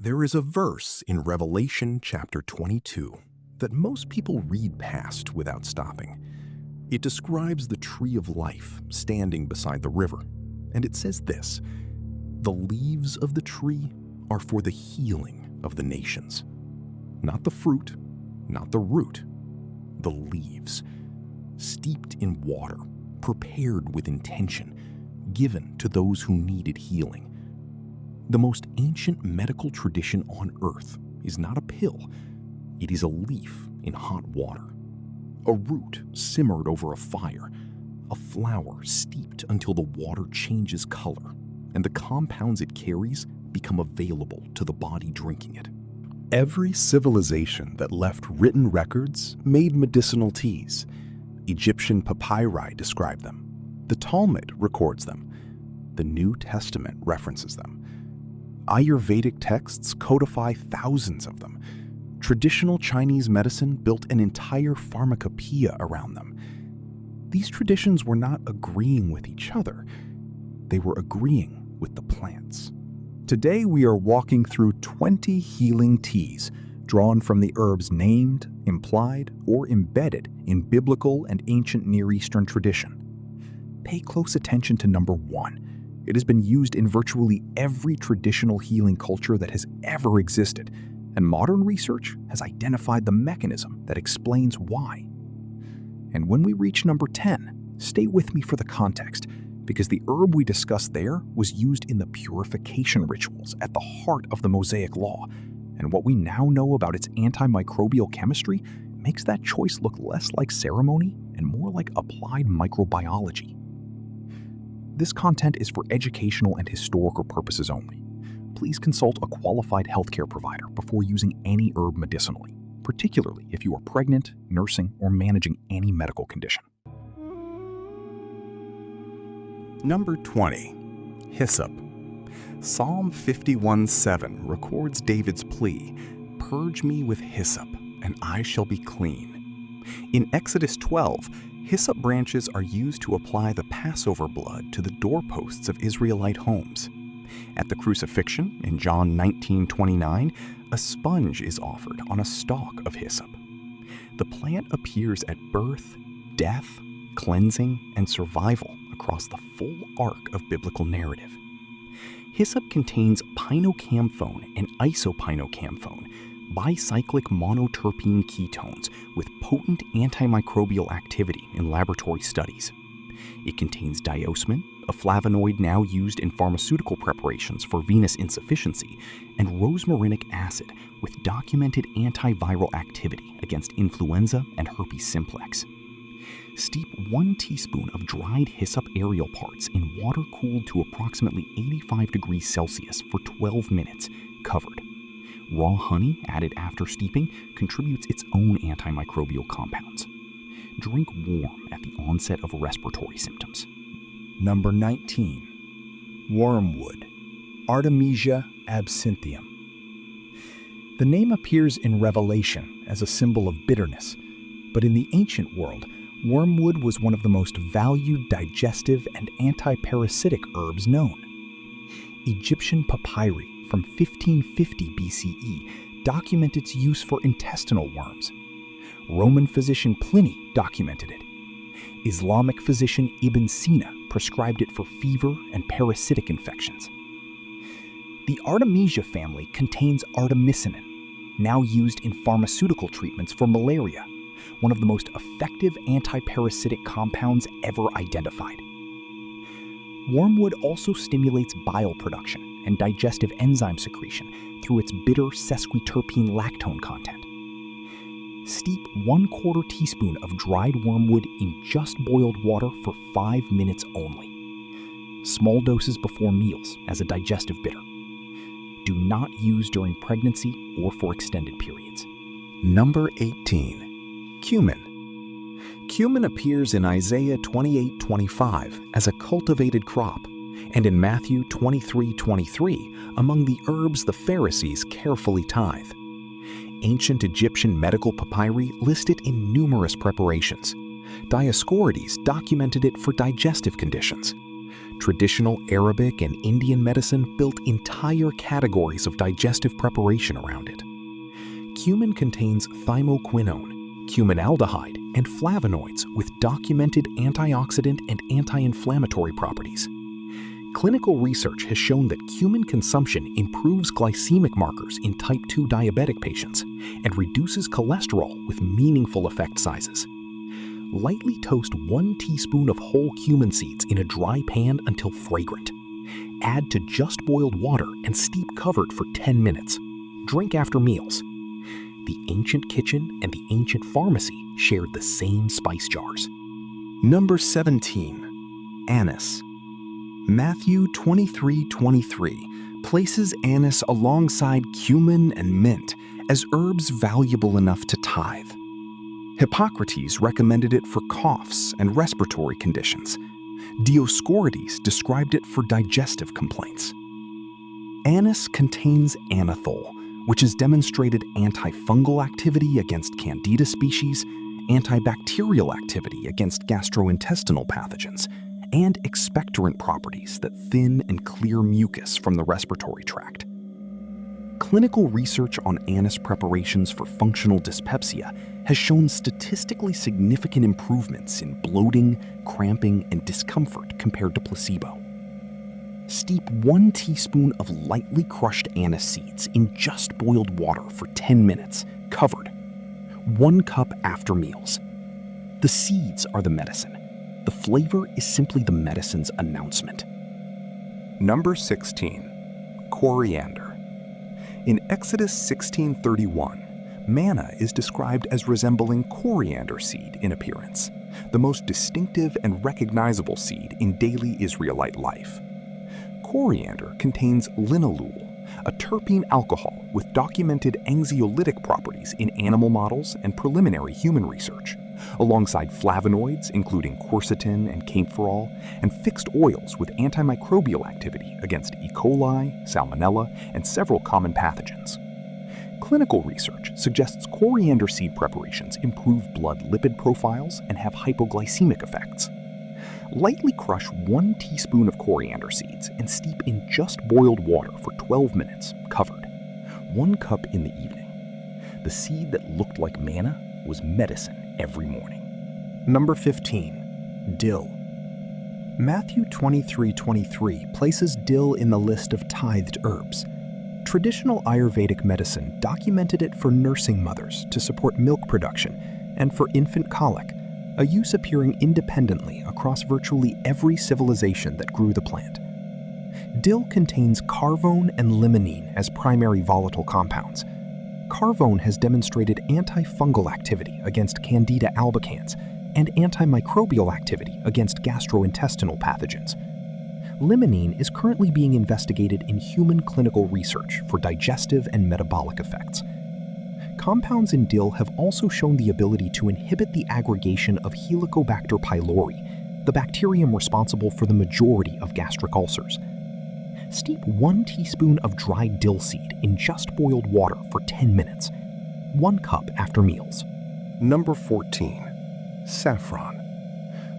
There is a verse in Revelation chapter 22 that most people read past without stopping. It describes the tree of life standing beside the river, and it says this: "The leaves of the tree are for the healing of the nations." Not the fruit, not the root, the leaves, steeped in water, prepared with intention, given to those who needed healing. The most ancient medical tradition on earth is not a pill, it is a leaf in hot water, a root simmered over a fire, a flower steeped until the water changes color, and the compounds it carries become available to the body drinking it. Every civilization that left written records made medicinal teas. Egyptian papyri describe them. The Talmud records them. The New Testament references them. Ayurvedic texts codify thousands of them. Traditional Chinese medicine built an entire pharmacopoeia around them. These traditions were not agreeing with each other. They were agreeing with the plants. Today we are walking through 20 healing teas drawn from the herbs named, implied, or embedded in biblical and ancient Near Eastern tradition. Pay close attention to number 1. It has been used in virtually every traditional healing culture that has ever existed, and modern research has identified the mechanism that explains why. And when we reach number 10, stay with me for the context, because the herb we discussed there was used in the purification rituals at the heart of the Mosaic Law, and what we now know about its antimicrobial chemistry makes that choice look less like ceremony and more like applied microbiology. This content is for educational and historical purposes only. Please consult a qualified healthcare provider before using any herb medicinally, particularly if you are pregnant, nursing, or managing any medical condition. Number 20. Hyssop. Psalm 51:7 records David's plea, "Purge me with hyssop, and I shall be clean." In Exodus 12, hyssop branches are used to apply the Passover blood to the doorposts of Israelite homes. At the crucifixion, in John 19:29, a sponge is offered on a stalk of hyssop. The plant appears at birth, death, cleansing, and survival across the full arc of biblical narrative. Hyssop contains pinokamphone and isopinokamphone, bicyclic monoterpene ketones with potent antimicrobial activity in laboratory studies. It contains diosmin, a flavonoid now used in pharmaceutical preparations for venous insufficiency, and rosmarinic acid with documented antiviral activity against influenza and herpes simplex. Steep 1 teaspoon of dried hyssop aerial parts in water cooled to approximately 85 degrees Celsius for 12 minutes, covered. Raw honey added after steeping contributes its own antimicrobial compounds. Drink warm at the onset of respiratory symptoms. Number 19. Wormwood. Artemisia absinthium. The name appears in Revelation as a symbol of bitterness, but in the ancient world, wormwood was one of the most valued digestive and antiparasitic herbs known. Egyptian papyri from 1550 BCE document its use for intestinal worms. Roman physician Pliny documented it. Islamic physician Ibn Sina prescribed it for fever and parasitic infections. The Artemisia family contains artemisinin, now used in pharmaceutical treatments for malaria, one of the most effective antiparasitic compounds ever identified. Wormwood also stimulates bile production and digestive enzyme secretion through its bitter sesquiterpene lactone content. Steep 1/4 teaspoon of dried wormwood in just boiled water for 5 minutes only. Small doses before meals as a digestive bitter. Do not use during pregnancy or for extended periods. Number 18. Cumin. Cumin appears in Isaiah 28:25 as a cultivated crop, and in Matthew 23:23 among the herbs the Pharisees carefully tithe. Ancient Egyptian medical papyri list it in numerous preparations. Dioscorides documented it for digestive conditions. Traditional Arabic and Indian medicine built entire categories of digestive preparation around it. Cumin contains thymoquinone, cuminaldehyde, and flavonoids with documented antioxidant and anti-inflammatory properties. Clinical research has shown that cumin consumption improves glycemic markers in type 2 diabetic patients and reduces cholesterol with meaningful effect sizes. Lightly toast 1 teaspoon of whole cumin seeds in a dry pan until fragrant. Add to just boiled water and steep covered for 10 minutes. Drink after meals. The ancient kitchen and the ancient pharmacy shared the same spice jars. Number 17. Anise. Matthew 23:23 places anise alongside cumin and mint as herbs valuable enough to tithe. Hippocrates recommended it for coughs and respiratory conditions. Dioscorides described it for digestive complaints. Anise contains anethole, which has demonstrated antifungal activity against Candida species, antibacterial activity against gastrointestinal pathogens, and expectorant properties that thin and clear mucus from the respiratory tract. Clinical research on anise preparations for functional dyspepsia has shown statistically significant improvements in bloating, cramping, and discomfort compared to placebo. Steep 1 teaspoon of lightly crushed anise seeds in just boiled water for 10 minutes, covered. 1 cup after meals. The seeds are the medicine. The flavor is simply the medicine's announcement. Number 16. Coriander. In Exodus 16:31, manna is described as resembling coriander seed in appearance, the most distinctive and recognizable seed in daily Israelite life. Coriander contains linalool, a terpene alcohol with documented anxiolytic properties in animal models and preliminary human research, alongside flavonoids including quercetin and kaempferol, and fixed oils with antimicrobial activity against E. coli, salmonella, and several common pathogens. Clinical research suggests coriander seed preparations improve blood lipid profiles and have hypoglycemic effects. Lightly crush 1 teaspoon of coriander seeds and steep in just boiled water for 12 minutes, covered. 1 cup in the evening. The seed that looked like manna was medicine every morning. Number 15. Dill. Matthew 23:23 places dill in the list of tithed herbs. Traditional Ayurvedic medicine documented it for nursing mothers to support milk production and for infant colic, a use appearing independently across virtually every civilization that grew the plant. Dill contains carvone and limonene as primary volatile compounds. Carvone has demonstrated antifungal activity against Candida albicans and antimicrobial activity against gastrointestinal pathogens. Limonene is currently being investigated in human clinical research for digestive and metabolic effects. Compounds in dill have also shown the ability to inhibit the aggregation of Helicobacter pylori, the bacterium responsible for the majority of gastric ulcers. Steep 1 teaspoon of dried dill seed in just boiled water for 10 minutes. 1 cup after meals. Number 14. Saffron.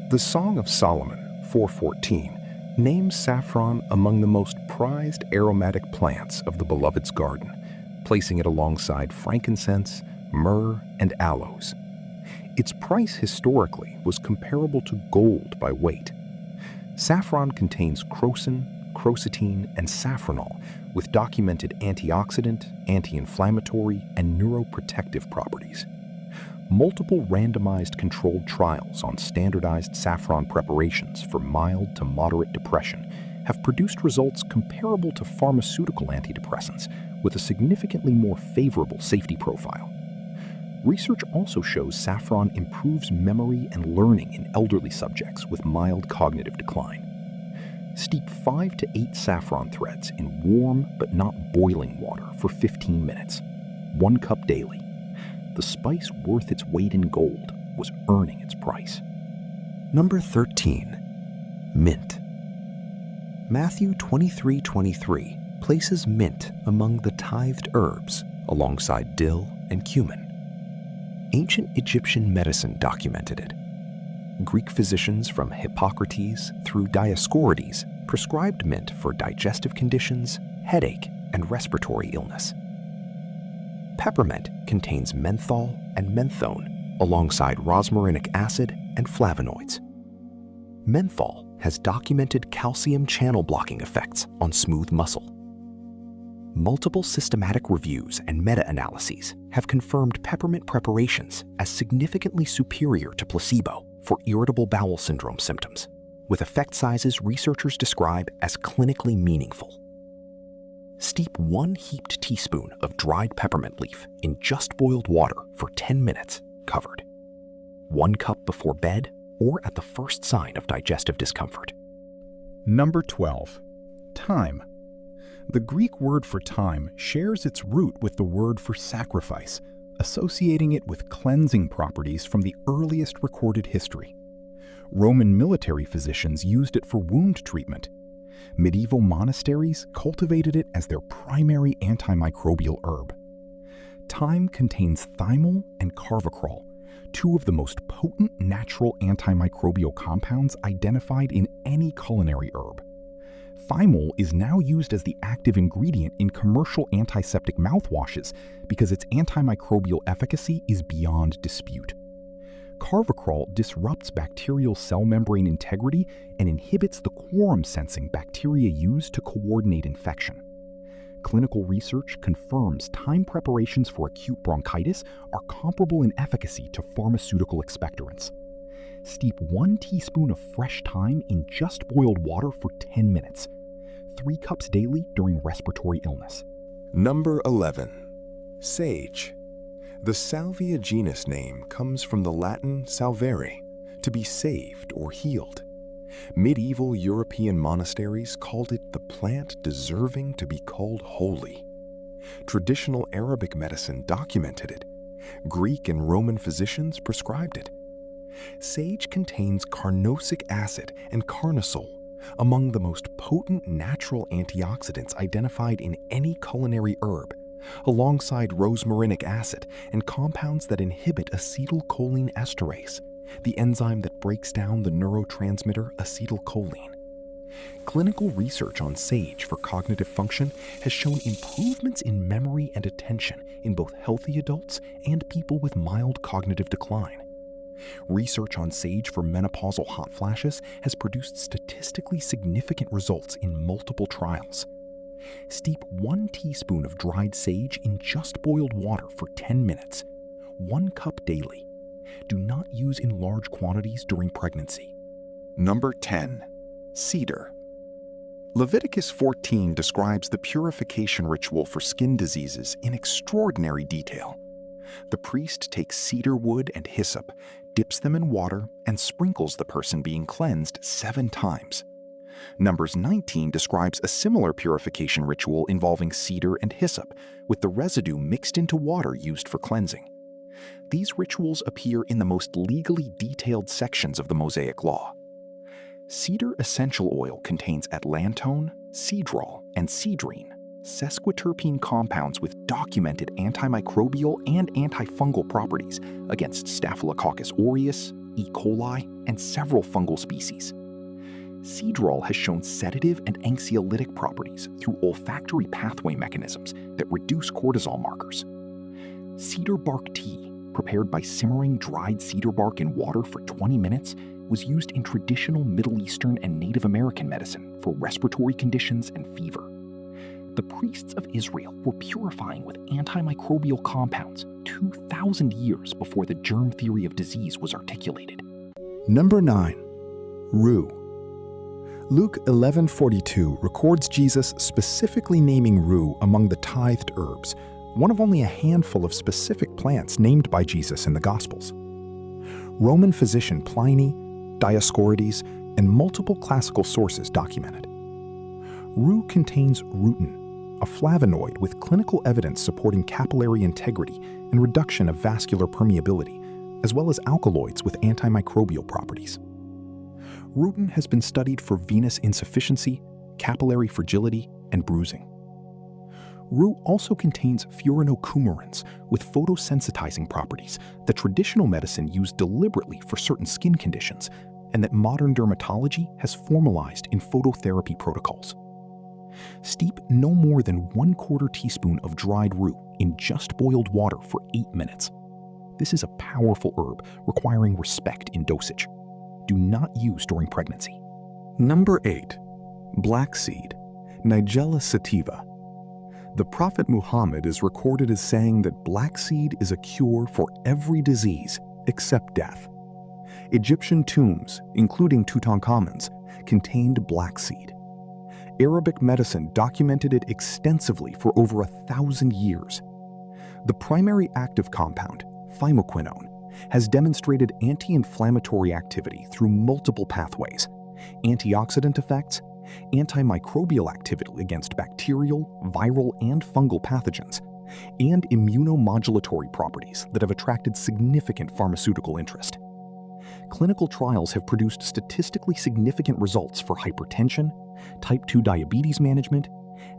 The Song of Solomon 4:14 names saffron among the most prized aromatic plants of the beloved's garden, placing it alongside frankincense, myrrh, and aloes. Its price historically was comparable to gold by weight. Saffron contains crocin, quercetin, and safranol with documented antioxidant, anti-inflammatory, and neuroprotective properties. Multiple randomized controlled trials on standardized saffron preparations for mild to moderate depression have produced results comparable to pharmaceutical antidepressants with a significantly more favorable safety profile. Research also shows saffron improves memory and learning in elderly subjects with mild cognitive decline. Steep 5 to 8 saffron threads in warm but not boiling water for 15 minutes. 1 cup daily. The spice worth its weight in gold was earning its price. Number 13. Mint. Matthew 23:23 places mint among the tithed herbs alongside dill and cumin. Ancient Egyptian medicine documented it. Greek physicians from Hippocrates through Dioscorides prescribed mint for digestive conditions, headache, and respiratory illness. Peppermint contains menthol and menthone alongside rosmarinic acid and flavonoids. Menthol has documented calcium channel blocking effects on smooth muscle. Multiple systematic reviews and meta-analyses have confirmed peppermint preparations as significantly superior to placebo for irritable bowel syndrome symptoms, with effect sizes researchers describe as clinically meaningful. Steep 1 heaped teaspoon of dried peppermint leaf in just boiled water for 10 minutes, covered. 1 cup before bed or at the first sign of digestive discomfort. Number 12. Thyme. The Greek word for thyme shares its root with the word for sacrifice, associating it with cleansing properties from the earliest recorded history. Roman military physicians used it for wound treatment. Medieval monasteries cultivated it as their primary antimicrobial herb. Thyme contains thymol and carvacrol, 2 of the most potent natural antimicrobial compounds identified in any culinary herb. Thymol is now used as the active ingredient in commercial antiseptic mouthwashes because its antimicrobial efficacy is beyond dispute. Carvacrol disrupts bacterial cell membrane integrity and inhibits the quorum-sensing bacteria used to coordinate infection. Clinical research confirms thyme preparations for acute bronchitis are comparable in efficacy to pharmaceutical expectorants. Steep 1 teaspoon of fresh thyme in just boiled water for 10 minutes. 3 cups daily during respiratory illness. Number 11. Sage. The salvia genus name comes from the Latin salvare, to be saved or healed. Medieval European monasteries called it the plant deserving to be called holy. Traditional Arabic medicine documented it. Greek and Roman physicians prescribed it. Sage contains carnosic acid and carnosol, among the most potent natural antioxidants identified in any culinary herb, alongside rosmarinic acid and compounds that inhibit acetylcholine esterase, the enzyme that breaks down the neurotransmitter acetylcholine. Clinical research on sage for cognitive function has shown improvements in memory and attention in both healthy adults and people with mild cognitive decline. Research on sage for menopausal hot flashes has produced statistically significant results in multiple trials. Steep 1 teaspoon of dried sage in just boiled water for 10 minutes, 1 cup daily. Do not use in large quantities during pregnancy. Number 10. Cedar. Leviticus 14 describes the purification ritual for skin diseases in extraordinary detail. The priest takes cedar wood and hyssop, dips them in water, and sprinkles the person being cleansed 7 times. Numbers 19 describes a similar purification ritual involving cedar and hyssop, with the residue mixed into water used for cleansing. These rituals appear in the most legally detailed sections of the Mosaic Law. Cedar essential oil contains atlantoin, cedrol, and cedrine, sesquiterpene compounds with documented antimicrobial and antifungal properties against Staphylococcus aureus, E. coli, and several fungal species. Cedrol has shown sedative and anxiolytic properties through olfactory pathway mechanisms that reduce cortisol markers. Cedar bark tea, prepared by simmering dried cedar bark in water for 20 minutes, was used in traditional Middle Eastern and Native American medicine for respiratory conditions and fever. The priests of Israel were purifying with antimicrobial compounds 2,000 years before the germ theory of disease was articulated. Number 9. Rue. Luke 11:42 records Jesus specifically naming rue among the tithed herbs, one of only a handful of specific plants named by Jesus in the Gospels. Roman physician Pliny, Dioscorides, and multiple classical sources document it. Rue contains rutin, a flavonoid with clinical evidence supporting capillary integrity and reduction of vascular permeability, as well as alkaloids with antimicrobial properties. Rutin has been studied for venous insufficiency, capillary fragility, and bruising. Rue also contains furanocoumarins with photosensitizing properties that traditional medicine used deliberately for certain skin conditions and that modern dermatology has formalized in phototherapy protocols. Steep no more than 1/4 teaspoon of dried rue in just boiled water for 8 minutes. This is a powerful herb requiring respect in dosage. Do not use during pregnancy. Number 8. Black seed, Nigella sativa. The Prophet Muhammad is recorded as saying that black seed is a cure for every disease except death. Egyptian tombs, including Tutankhamun's, contained black seed. Arabic medicine documented it extensively for over 1,000 years. The primary active compound, thymoquinone, has demonstrated anti-inflammatory activity through multiple pathways, antioxidant effects, antimicrobial activity against bacterial, viral, and fungal pathogens, and immunomodulatory properties that have attracted significant pharmaceutical interest. Clinical trials have produced statistically significant results for hypertension, type 2 diabetes management,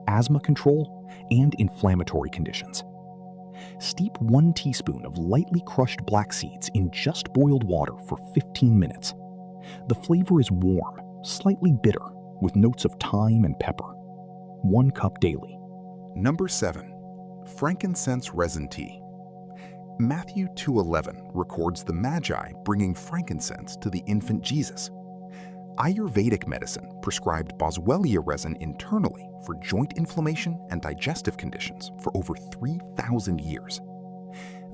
asthma control, and inflammatory conditions. Steep 1 teaspoon of lightly crushed black seeds in just boiled water for 15 minutes. The flavor is warm, slightly bitter, with notes of thyme and pepper. 1 cup daily. Number 7. Frankincense resin tea. Matthew 2:11 records the Magi bringing frankincense to the infant Jesus. Ayurvedic medicine prescribed boswellia resin internally for joint inflammation and digestive conditions for over 3,000 years.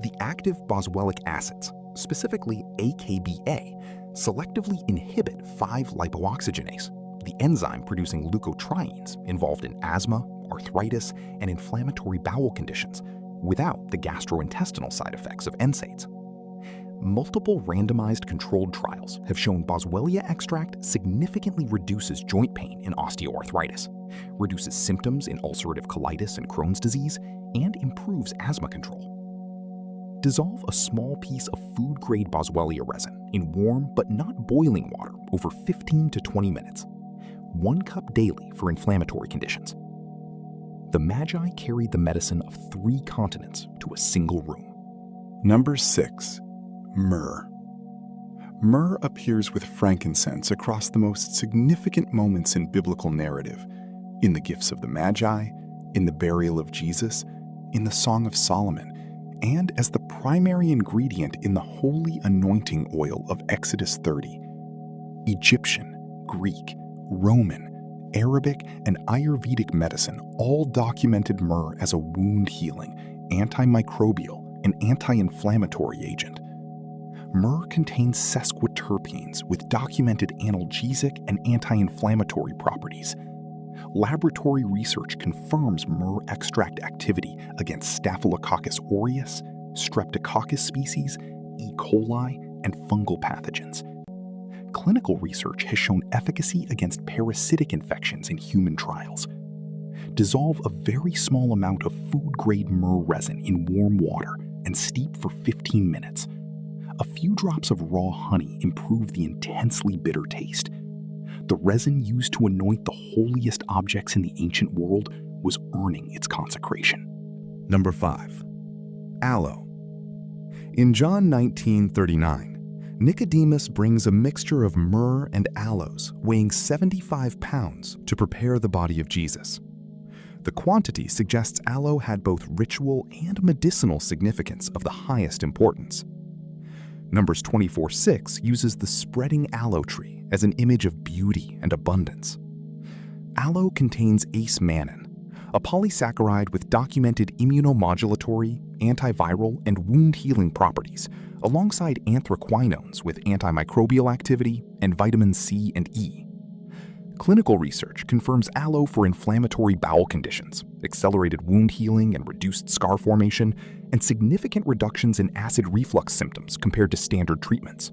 The active boswellic acids, specifically AKBA, selectively inhibit 5-lipoxygenase, the enzyme producing leukotrienes involved in asthma, arthritis, and inflammatory bowel conditions, without the gastrointestinal side effects of NSAIDs. Multiple randomized controlled trials have shown boswellia extract significantly reduces joint pain in osteoarthritis, reduces symptoms in ulcerative colitis and Crohn's disease, and improves asthma control. Dissolve a small piece of food-grade boswellia resin in warm but not boiling water over 15 to 20 minutes. 1 cup daily for inflammatory conditions. The Magi carried the medicine of 3 continents to a single room. Number 6. Myrrh. Myrrh appears with frankincense across the most significant moments in biblical narrative, in the gifts of the Magi, in the burial of Jesus, in the Song of Solomon, and as the primary ingredient in the holy anointing oil of Exodus 30. Egyptian, Greek, Roman, Arabic, and Ayurvedic medicine all documented myrrh as a wound-healing, antimicrobial, and anti-inflammatory agent. Myrrh contains sesquiterpenes with documented analgesic and anti-inflammatory properties. Laboratory research confirms myrrh extract activity against Staphylococcus aureus, Streptococcus species, E. coli, and fungal pathogens. Clinical research has shown efficacy against parasitic infections in human trials. Dissolve a very small amount of food-grade myrrh resin in warm water and steep for 15 minutes. A few drops of raw honey improve the intensely bitter taste. The resin used to anoint the holiest objects in the ancient world was earning its consecration. Number 5. Aloe. In John 19:39, Nicodemus brings a mixture of myrrh and aloes weighing 75 pounds to prepare the body of Jesus. The quantity suggests aloe had both ritual and medicinal significance of the highest importance. Numbers 24:6 uses the spreading aloe tree as an image of beauty and abundance. Aloe contains ace-mannan, a polysaccharide with documented immunomodulatory, antiviral, and wound-healing properties, alongside anthraquinones with antimicrobial activity and vitamins C and E. Clinical research confirms aloe for inflammatory bowel conditions, accelerated wound healing and reduced scar formation, and significant reductions in acid reflux symptoms compared to standard treatments.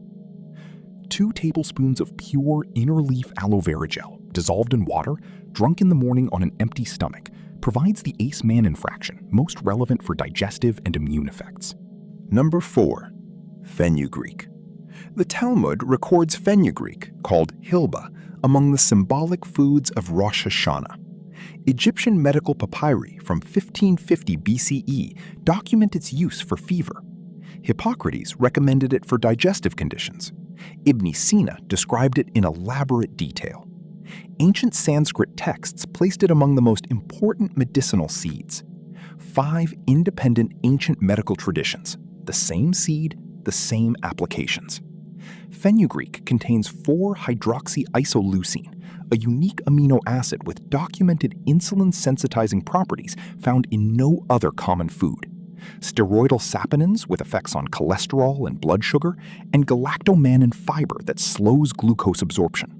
2 tablespoons of pure inner leaf aloe vera gel, dissolved in water, drunk in the morning on an empty stomach, provides the ace-mannan fraction most relevant for digestive and immune effects. Number 4. Fenugreek. The Talmud records fenugreek, called hilba, among the symbolic foods of Rosh Hashanah. Egyptian medical papyri from 1550 BCE document its use for fever. Hippocrates recommended it for digestive conditions. Ibn Sina described it in elaborate detail. Ancient Sanskrit texts placed it among the most important medicinal seeds. 5 independent ancient medical traditions, the same seed, the same applications. Fenugreek contains 4-hydroxyisoleucine, a unique amino acid with documented insulin-sensitizing properties found in no other common food. Steroidal saponins with effects on cholesterol and blood sugar, and galactomannan fiber that slows glucose absorption.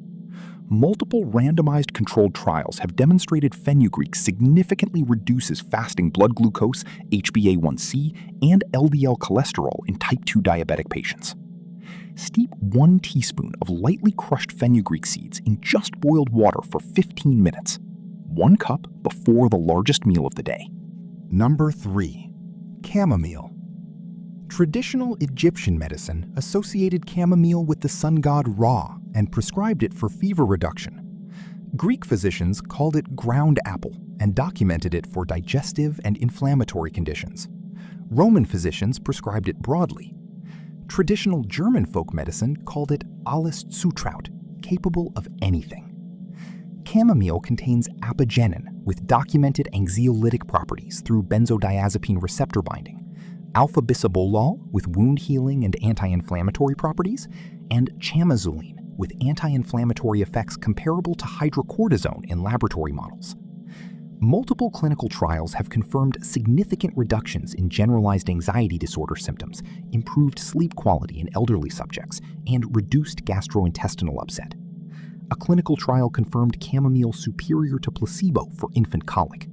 Multiple randomized controlled trials have demonstrated fenugreek significantly reduces fasting blood glucose, HbA1c, and LDL cholesterol in type 2 diabetic patients. Steep 1 teaspoon of lightly crushed fenugreek seeds in just boiled water for 15 minutes. 1 cup before the largest meal of the day. Number 3. Chamomile. Traditional Egyptian medicine associated chamomile with the sun god Ra and prescribed it for fever reduction. Greek physicians called it ground apple and documented it for digestive and inflammatory conditions. Roman physicians prescribed it broadly. Traditional German folk medicine called it alles Zutraut, capable of anything. Chamomile contains apigenin with documented anxiolytic properties through benzodiazepine receptor binding, alpha-bisabolol with wound healing and anti-inflammatory properties, and chamazoline with anti-inflammatory effects comparable to hydrocortisone in laboratory models. Multiple clinical trials have confirmed significant reductions in generalized anxiety disorder symptoms, improved sleep quality in elderly subjects, and reduced gastrointestinal upset. A clinical trial confirmed chamomile superior to placebo for infant colic.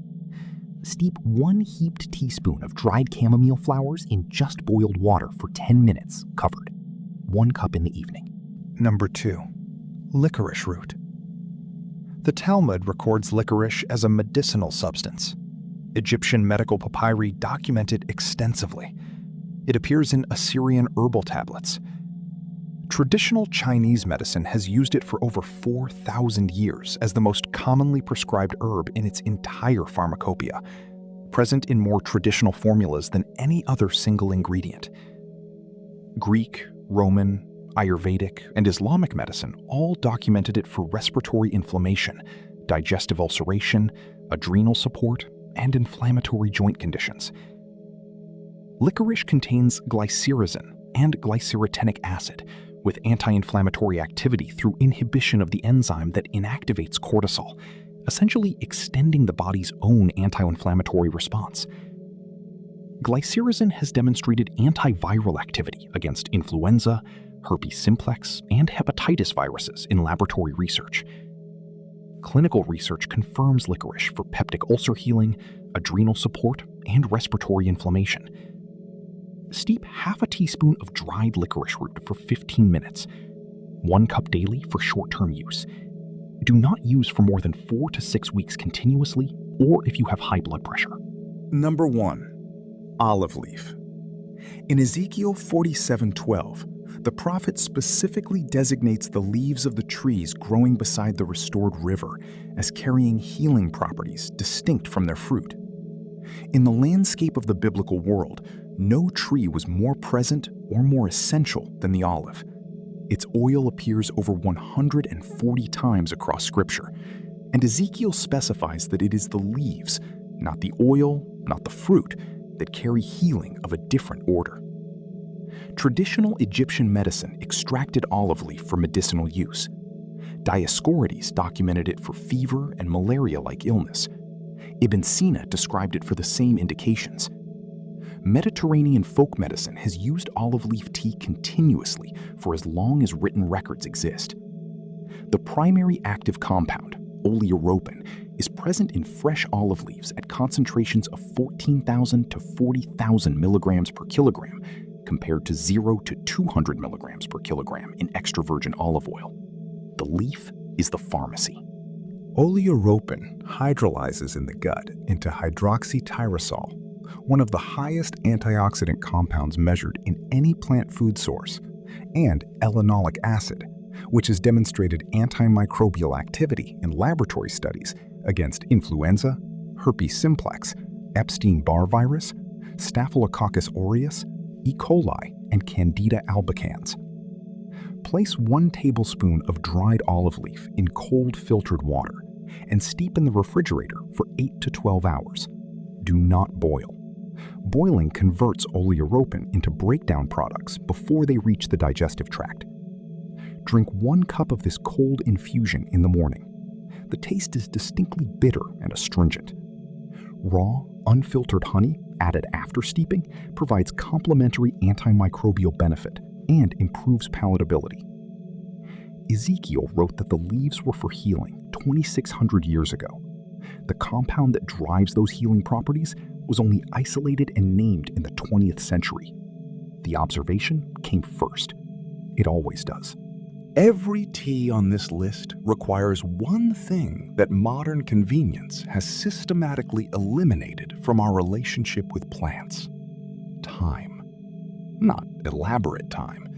Steep 1 heaped teaspoon of dried chamomile flowers in just boiled water for 10 minutes, covered. 1 cup in the evening. Number 2. Licorice root. The Talmud records licorice as a medicinal substance. Egyptian medical papyri document it extensively. It appears in Assyrian herbal tablets. Traditional Chinese medicine has used it for over 4,000 years as the most commonly prescribed herb in its entire pharmacopoeia, present in more traditional formulas than any other single ingredient. Greek, Roman, Ayurvedic, and Islamic medicine all documented it for respiratory inflammation, digestive ulceration, adrenal support, and inflammatory joint conditions. Licorice contains glycyrrhizin and glycyrrhetinic acid, with anti-inflammatory activity through inhibition of the enzyme that inactivates cortisol, essentially extending the body's own anti-inflammatory response. Glycyrrhizin has demonstrated antiviral activity against influenza, herpes simplex, and hepatitis viruses in laboratory research. Clinical research confirms licorice for peptic ulcer healing, adrenal support, and respiratory inflammation. Steep half a teaspoon of dried licorice root for 15 minutes. 1 cup daily for short-term use. Do not use for more than 4 to 6 weeks continuously, or if you have high blood pressure. Number 1. Olive leaf. In Ezekiel 47:12, the prophet specifically designates the leaves of the trees growing beside the restored river as carrying healing properties distinct from their fruit. In the landscape of the biblical world, no tree was more present or more essential than the olive. Its oil appears over 140 times across Scripture, and Ezekiel specifies that it is the leaves, not the oil, not the fruit, that carry healing of a different order. Traditional Egyptian medicine extracted olive leaf for medicinal use. Dioscorides documented it for fever and malaria-like illness. Ibn Sina described it for the same indications. Mediterranean folk medicine has used olive leaf tea continuously for as long as written records exist. The primary active compound, oleoropin, is present in fresh olive leaves at concentrations of 14,000 to 40,000 milligrams per kilogram, compared to 0 to 200 milligrams per kilogram in extra virgin olive oil. The leaf is the pharmacy. Oleoropin hydrolyzes in the gut into hydroxytyrosol, one of the highest antioxidant compounds measured in any plant food source, and elenolic acid, which has demonstrated antimicrobial activity in laboratory studies against influenza, herpes simplex, Epstein-Barr virus, Staphylococcus aureus, E. coli, and Candida albicans. Place 1 tablespoon of dried olive leaf in cold filtered water and steep in the refrigerator for 8 to 12 hours. Do not boil. Boiling converts oleoropin into breakdown products before they reach the digestive tract. Drink 1 cup of this cold infusion in the morning. The taste is distinctly bitter and astringent. Raw, unfiltered honey added after steeping provides complementary antimicrobial benefit and improves palatability. Ezekiel wrote that the leaves were for healing 2,600 years ago. The compound that drives those healing properties was only isolated and named in the 20th century. The observation came first. It always does. Every tea on this list requires one thing that modern convenience has systematically eliminated from our relationship with plants: time. Not elaborate time.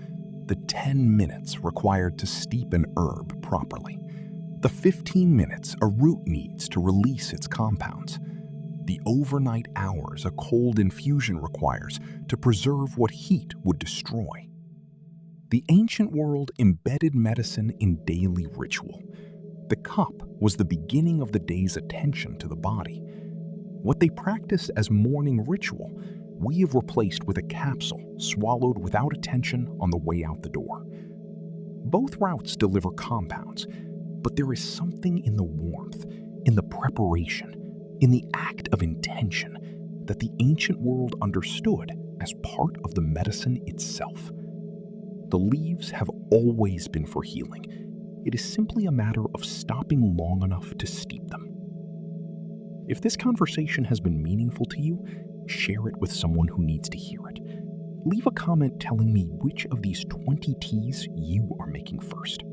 The 10 minutes required to steep an herb properly. The 15 minutes a root needs to release its compounds. The overnight hours a cold infusion requires to preserve what heat would destroy. The ancient world embedded medicine in daily ritual. The cup was the beginning of the day's attention to the body. What they practiced as morning ritual, we have replaced with a capsule swallowed without attention on the way out the door. Both routes deliver compounds, but there is something in the warmth, in the preparation, in the act of intention that the ancient world understood as part of the medicine itself. The leaves have always been for healing. It is simply a matter of stopping long enough to steep them. If this conversation has been meaningful to you, share it with someone who needs to hear it. Leave a comment telling me which of these 20 teas you are making first.